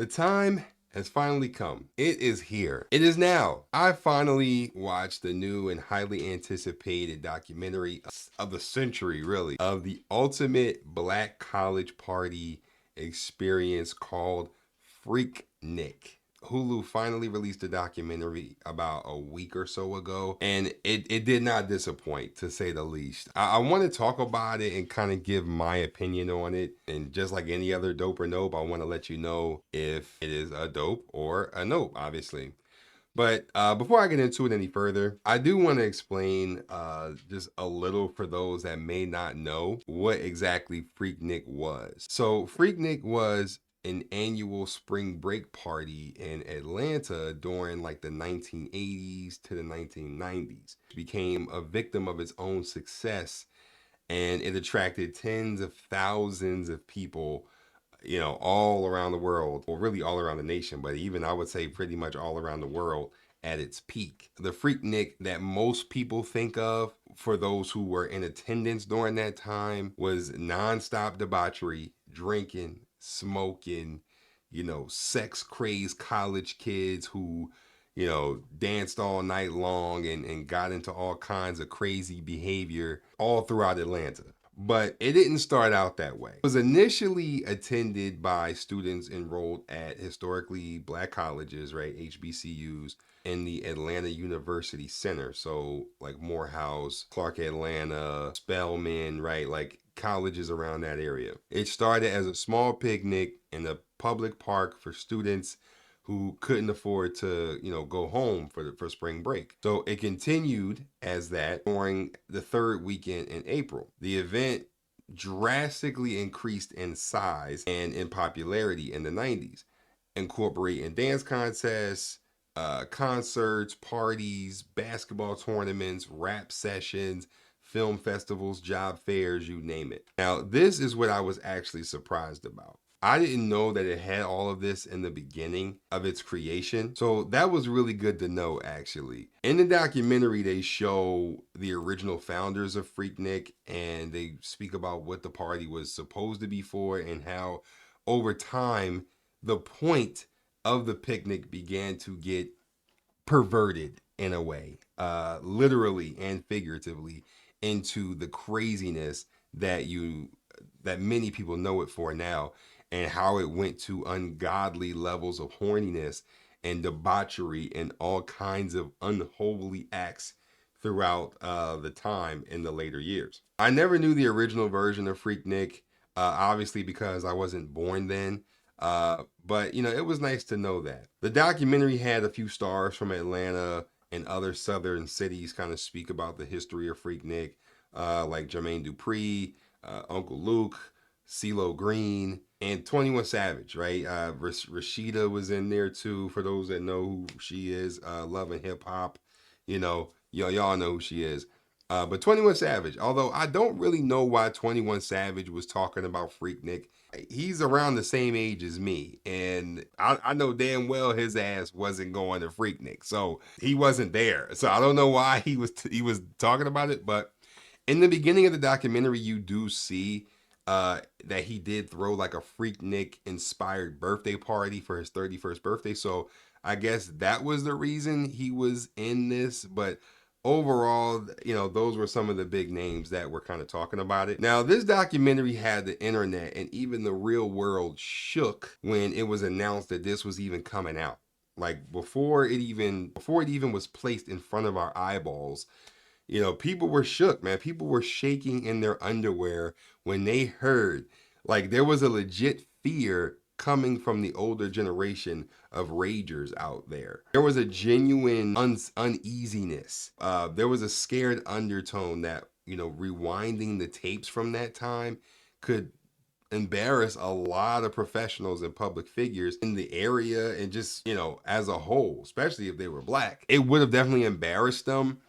The time has finally come. It is here. It is now. I finally watched the new and highly anticipated documentary of the century, really, of the ultimate black college party experience called Freaknik. Hulu finally released a documentary about a week or so ago, and it did not disappoint, to say the least. I want to talk about it and kind of give my opinion on it. And just like any other dope or nope, I want to let you know if it is a dope or a nope, obviously. But before I get into it any further, I do want to explain just a little for those that may not know what exactly Freaknik was. So Freaknik was an annual spring break party in Atlanta during like the 1980s to the 1990s. It became a victim of its own success, and it attracted tens of thousands of people, all around the world, or really all around the nation, but even I would say pretty much all around the world at its peak. The Freaknik that most people think of for those who were in attendance during that time was nonstop debauchery, drinking, smoking, sex crazed college kids who, danced all night long and got into all kinds of crazy behavior all throughout Atlanta. But it didn't start out that way. It was initially attended by students enrolled at historically black colleges, right? HBCUs in the Atlanta University Center. So like Morehouse, Clark Atlanta, Spelman, right? Like colleges around that area. It started as a small picnic in a public park for students who couldn't afford to, go home for spring break. So it continued as that during the third weekend in April. The event drastically increased in size and in popularity in the 90s, incorporating dance contests, concerts, parties, basketball tournaments, rap sessions, film festivals, job fairs, you name it. Now, this is what I was actually surprised about. I didn't know that it had all of this in the beginning of its creation. So that was really good to know, actually. In the documentary, they show the original founders of Freaknik, and they speak about what the party was supposed to be for and how over time the point of the picnic began to get perverted in a way, literally and figuratively, into the craziness that many people know it for now, and how it went to ungodly levels of horniness and debauchery and all kinds of unholy acts throughout the time in the later years. I never knew the original version of Freaknik, obviously because I wasn't born then. But it was nice to know that. The documentary had a few stars from Atlanta and other southern cities kind of speak about the history of Freaknik, like Jermaine Dupri, Uncle Luke, CeeLo Green, and 21 Savage, right? Rashida was in there too, for those that know who she is. Love and Hip Hop, y'all know who she is. But 21 Savage, although I don't really know why 21 Savage was talking about Freaknik. He's around the same age as me, and I know damn well his ass wasn't going to Freaknik, so he wasn't there. So I don't know why he was talking about it. But in the beginning of the documentary, you do see that he did throw like a Freaknik inspired birthday party for his 31st birthday. So I guess that was the reason he was in this. But overall, those were some of the big names that were kind of talking about it. Now, this documentary had the internet and even the real world shook when it was announced that this was even coming out. Like before it even was placed in front of our eyeballs, people were shook, man. People were shaking in their underwear when they heard. Like there was a legit fear coming from the older generation of ragers out there. There was a genuine uneasiness. There was a scared undertone that, rewinding the tapes from that time could embarrass a lot of professionals and public figures in the area, and just, as a whole, especially if they were black. It would have definitely embarrassed them,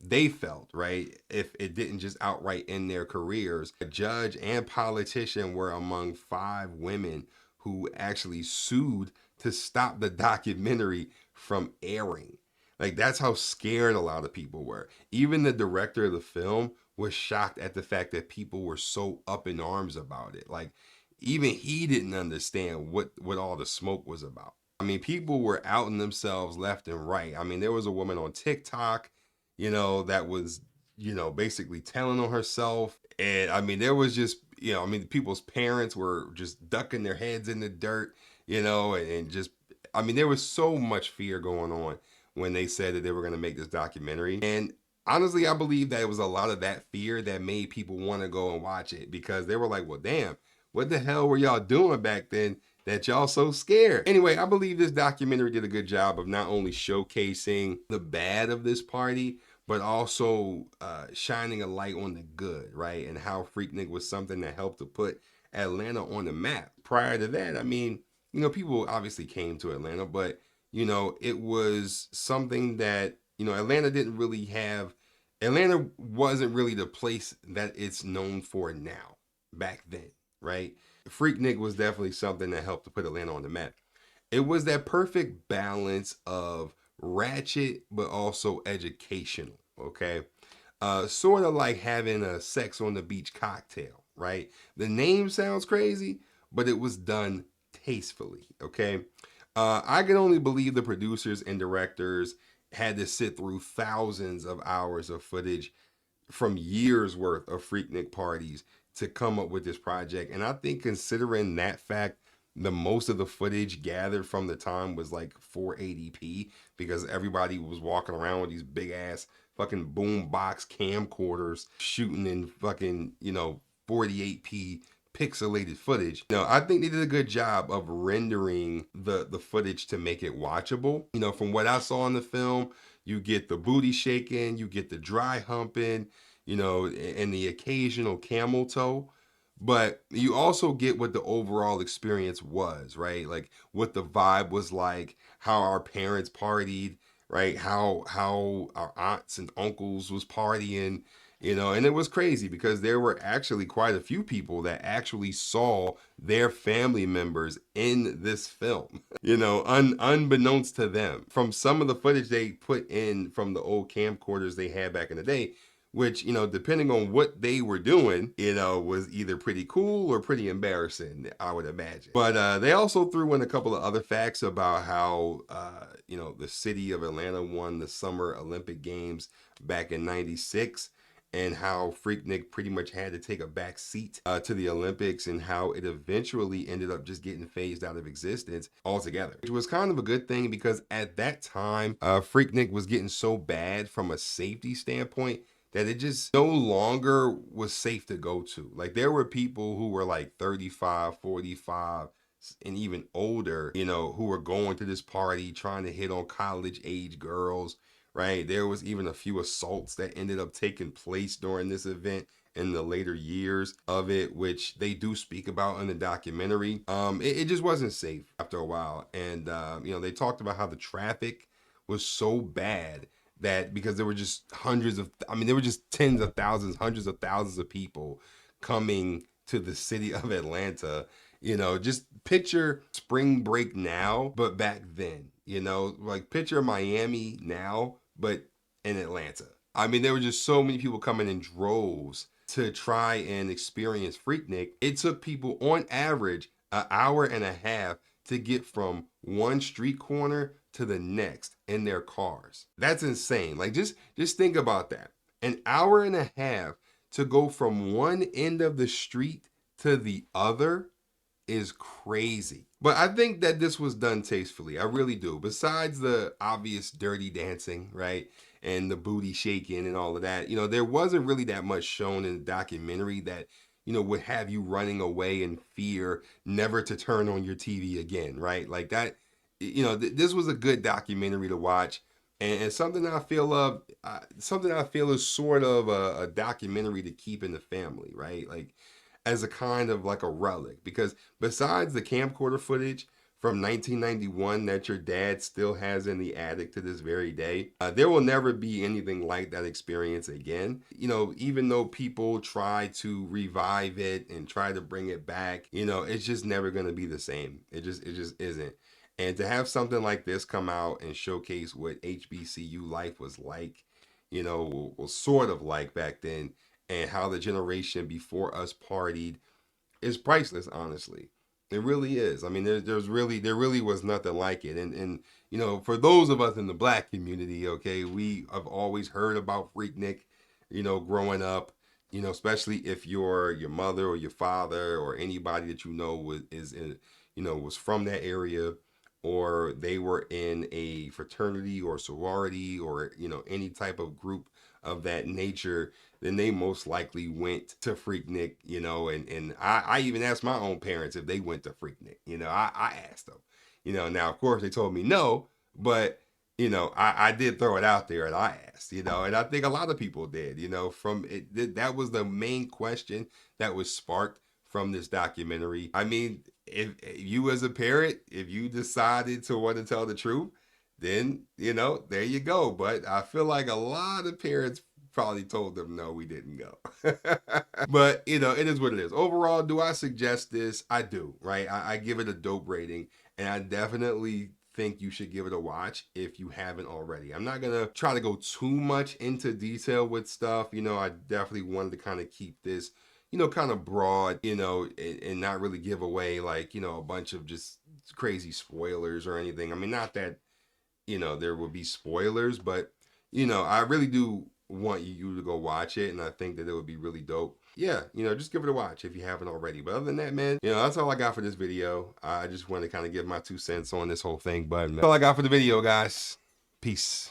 they felt, right, if it didn't just outright end their careers. A judge and politician were among 5 women who actually sued to stop the documentary from airing. Like that's how scared a lot of people were. Even the director of the film was shocked at the fact that people were so up in arms about it. Like even he didn't understand what all the smoke was about. I mean, people were outing themselves left and right. I mean, there was a woman on TikTok, that was, basically telling on herself. And I mean, there was just, I mean, people's parents were just ducking their heads in the dirt, and just, I mean, there was so much fear going on when they said that they were going to make this documentary. And honestly, I believe that it was a lot of that fear that made people want to go and watch it, because they were like, well, damn, what the hell were y'all doing back then that y'all so scared? Anyway, I believe this documentary did a good job of not only showcasing the bad of this party, but also shining a light on the good, right? And how Freaknik was something that helped to put Atlanta on the map. Prior to that, I mean, people obviously came to Atlanta, but it was something that, Atlanta wasn't really the place that it's known for now back then, right? Freaknik was definitely something that helped to put Atlanta on the map. It was that perfect balance of ratchet but also educational, okay? Sort of like having a sex on the beach cocktail, right? The name sounds crazy, but it was done tastefully, okay? I can only believe the producers and directors had to sit through thousands of hours of footage from years worth of Freaknik parties to come up with this project. And I think, considering that fact, the most of the footage gathered from the time was like 480p, because everybody was walking around with these big ass fucking boombox camcorders shooting in fucking 48p pixelated footage. I think they did a good job of rendering the footage to make it watchable. From what I saw in the film, you get the booty shaking, you get the dry humping, and the occasional camel toe. But you also get what the overall experience was, right? Like what the vibe was like, how our parents partied, right? How our aunts and uncles was partying, and it was crazy because there were actually quite a few people that actually saw their family members in this film, unbeknownst to them. From some of the footage they put in from the old camcorders they had back in the day, which, depending on what they were doing, was either pretty cool or pretty embarrassing, I would imagine. But they also threw in a couple of other facts about how, the city of Atlanta won the Summer Olympic Games back in '96, and how Freaknik pretty much had to take a back seat to the Olympics, and how it eventually ended up just getting phased out of existence altogether, which was kind of a good thing, because at that time, Freaknik was getting so bad from a safety standpoint that it just no longer was safe to go to. Like, there were people who were like 35, 45, and even older, who were going to this party trying to hit on college age girls, right? There was even a few assaults that ended up taking place during this event in the later years of it, which they do speak about in the documentary. It just wasn't safe after a while. And, they talked about how the traffic was so bad that, because there were just there were just tens of thousands, hundreds of thousands of people coming to the city of Atlanta. Just picture spring break now, but back then, like picture Miami now, but in Atlanta. I mean, there were just so many people coming in droves to try and experience Freaknik. It took people on average an hour and a half to get from one street corner to the next in their cars. That's insane. Like, just think about that. An hour and a half to go from one end of the street to the other is crazy. But I think that this was done tastefully. I really do. Besides the obvious dirty dancing, right? And the booty shaking and all of that, there wasn't really that much shown in the documentary that, would have you running away in fear, never to turn on your TV again, right? Like that, this was a good documentary to watch. And something I feel is sort of a documentary to keep in the family, right? Like, as a kind of like a relic, because besides the camcorder footage from 1991 that your dad still has in the attic to this very day, there will never be anything like that experience again. Even though people try to revive it and try to bring it back, it's just never going to be the same. It just isn't. And to have something like this come out and showcase what HBCU life was like, was sort of like back then, and how the generation before us partied, is priceless, honestly. It really is. I mean, there really was nothing like it. And you know, for those of us in the black community, okay, we have always heard about Freaknik, you know, growing up, you know, especially if your mother or your father or anybody that you know you know, was from that area, or they were in a fraternity or sorority or, you know, any type of group of that nature, then they most likely went to Freaknik, you know, and I even asked my own parents if they went to Freaknik, you know, I asked them, you know, now of course they told me no, but you know, I did throw it out there and I asked, you know, and I think a lot of people did, you know, from it, that was the main question that was sparked from this documentary. I mean, if you as a parent, if you decided to want to tell the truth, then, you know, there you go. But I feel like a lot of parents probably told them, no, we didn't go. But, you know, it is what it is. Overall, do I suggest this? I do, right? I give it a dope rating, and I definitely think you should give it a watch if you haven't already. I'm not gonna try to go too much into detail with stuff. You know, I definitely wanted to kind of keep this, you know, kind of broad, you know, and not really give away like, you know, a bunch of just crazy spoilers or anything. I mean, not that, you know, there will be spoilers, but, you know, I really do want you to go watch it, and I think that it would be really dope. Yeah, you know, just give it a watch if you haven't already. But other than that, man, you know, that's all I got for this video. I just want to kind of give my 2 cents on this whole thing, but that's all I got for the video, guys. Peace.